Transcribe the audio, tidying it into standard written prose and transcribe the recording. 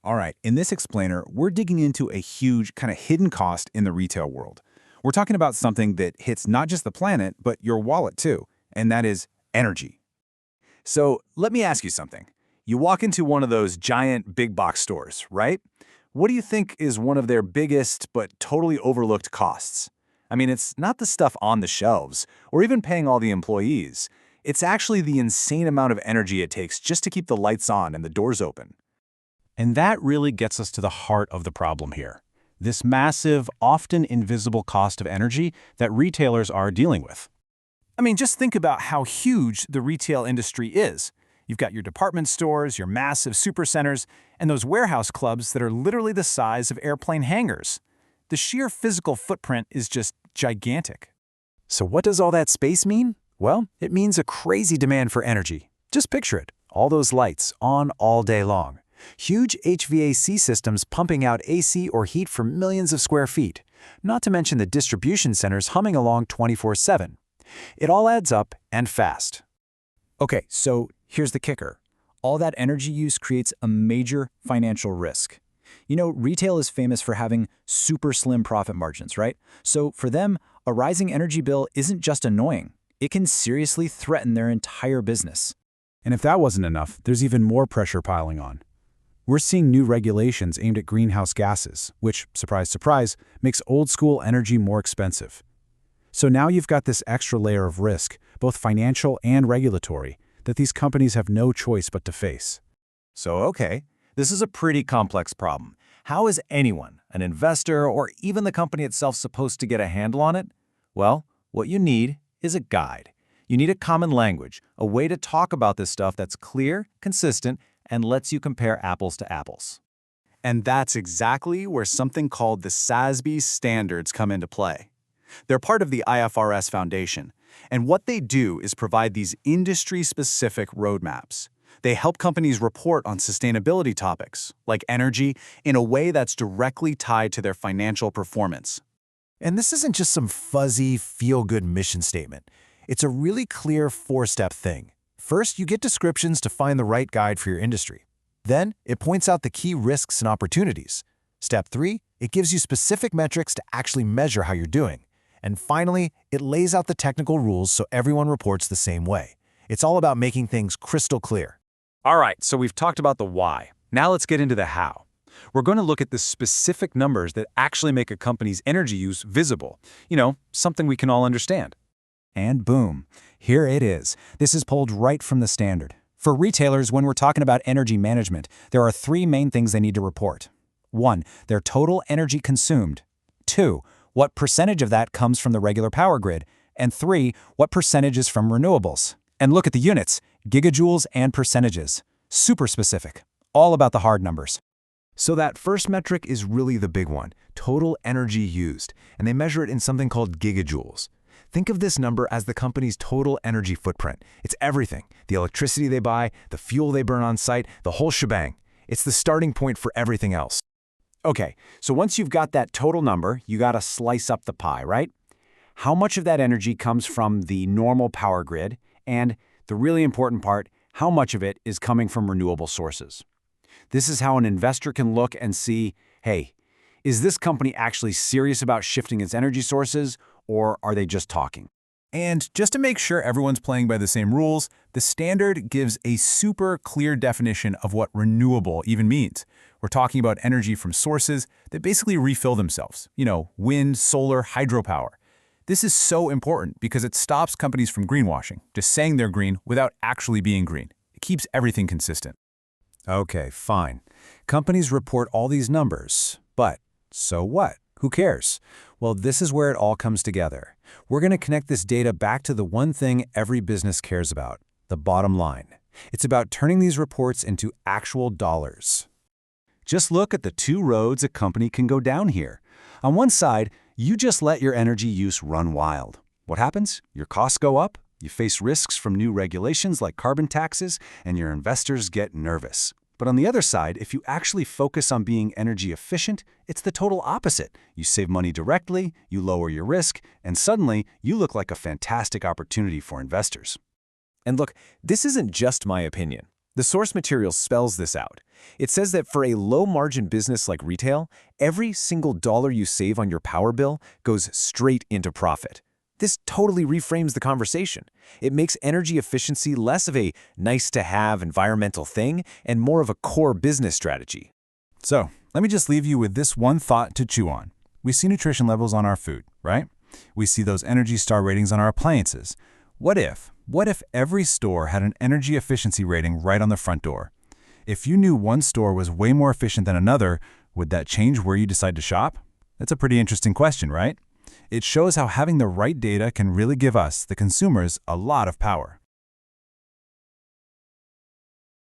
All right, in this explainer, we're digging into a huge kind of hidden cost in the retail world. We're talking about something that hits not just the planet, but your wallet too, and that is energy. So let me ask you something. You walk into one of those giant big box stores, right? What do you think is one of their biggest but totally overlooked costs? I mean, it's not the stuff on the shelves or even paying all the employees. It's actually the insane amount of energy it takes just to keep the lights on and the doors open. And that really gets us to the heart of the problem here. This massive, often invisible cost of energy that retailers are dealing with. I mean, just think about how huge the retail industry is. You've got your department stores, your massive supercenters, and those warehouse clubs that are literally the size of airplane hangars. The sheer physical footprint is just gigantic. So what does all that space mean? Well, it means a crazy demand for energy. Just picture it, all those lights on all day long. Huge HVAC systems pumping out AC or heat for millions of square feet, not to mention the distribution centers humming along 24/7. It all adds up and fast. Okay, so here's the kicker. All that energy use creates a major financial risk. You know, retail is famous for having super slim profit margins, right? So for them, a rising energy bill isn't just annoying. It can seriously threaten their entire business. And if that wasn't enough, there's even more pressure piling on. We're seeing new regulations aimed at greenhouse gases, which, surprise, surprise, makes old-school energy more expensive. So now you've got this extra layer of risk, both financial and regulatory, that these companies have no choice but to face. So, okay, this is a pretty complex problem. How is anyone, an investor, or even the company itself supposed to get a handle on it? Well, what you need is a guide. You need a common language, a way to talk about this stuff that's clear, consistent, and lets you compare apples to apples. And that's exactly where something called the SASB standards come into play. They're part of the IFRS Foundation, and what they do is provide these industry-specific roadmaps. They help companies report on sustainability topics, like energy, in a way that's directly tied to their financial performance. And this isn't just some fuzzy, feel-good mission statement. It's a really clear four-step thing. First, you get descriptions to find the right guide for your industry. Then, it points out the key risks and opportunities. Step 3, it gives you specific metrics to actually measure how you're doing. And finally, it lays out the technical rules so everyone reports the same way. It's all about making things crystal clear. All right, so we've talked about the why. Now let's get into the how. We're going to look at the specific numbers that actually make a company's energy use visible. You know, something we can all understand. And boom, here it is. This is pulled right from the standard. For retailers, when we're talking about energy management, there are three main things they need to report. 1, their total energy consumed. 2, what percentage of that comes from the regular power grid. And 3, what percentage is from renewables. And look at the units, gigajoules and percentages. Super specific, all about the hard numbers. So that first metric is really the big one, total energy used, and they measure it in something called gigajoules. Think of this number as the company's total energy footprint. It's everything, the electricity they buy, the fuel they burn on site, the whole shebang. It's the starting point for everything else. Okay, so once you've got that total number, you got to slice up the pie, right? How much of that energy comes from the normal power grid? And the really important part, how much of it is coming from renewable sources? This is how an investor can look and see, hey, is this company actually serious about shifting its energy sources, or are they just talking? And just to make sure everyone's playing by the same rules, the standard gives a super clear definition of what renewable even means. We're talking about energy from sources that basically refill themselves. You know, wind, solar, hydropower. This is so important because it stops companies from greenwashing, just saying they're green without actually being green. It keeps everything consistent. Okay, fine. Companies report all these numbers, but so what? Who cares? Well, this is where it all comes together. We're going to connect this data back to the one thing every business cares about, the bottom line. It's about turning these reports into actual dollars. Just look at the two roads a company can go down here. On one side, you just let your energy use run wild. What happens? Your costs go up, you face risks from new regulations like carbon taxes, and your investors get nervous. But on the other side, if you actually focus on being energy efficient, it's the total opposite. You save money directly, you lower your risk, and suddenly you look like a fantastic opportunity for investors. And look, this isn't just my opinion. The source material spells this out. It says that for a low-margin business like retail, every single dollar you save on your power bill goes straight into profit. This totally reframes the conversation. It makes energy efficiency less of a nice-to-have environmental thing and more of a core business strategy. So, let me just leave you with this one thought to chew on. We see nutrition levels on our food, right? We see those Energy Star ratings on our appliances. What if every store had an energy efficiency rating right on the front door? If you knew one store was way more efficient than another, would that change where you decide to shop? That's a pretty interesting question, right? It shows how having the right data can really give us, the consumers, a lot of power.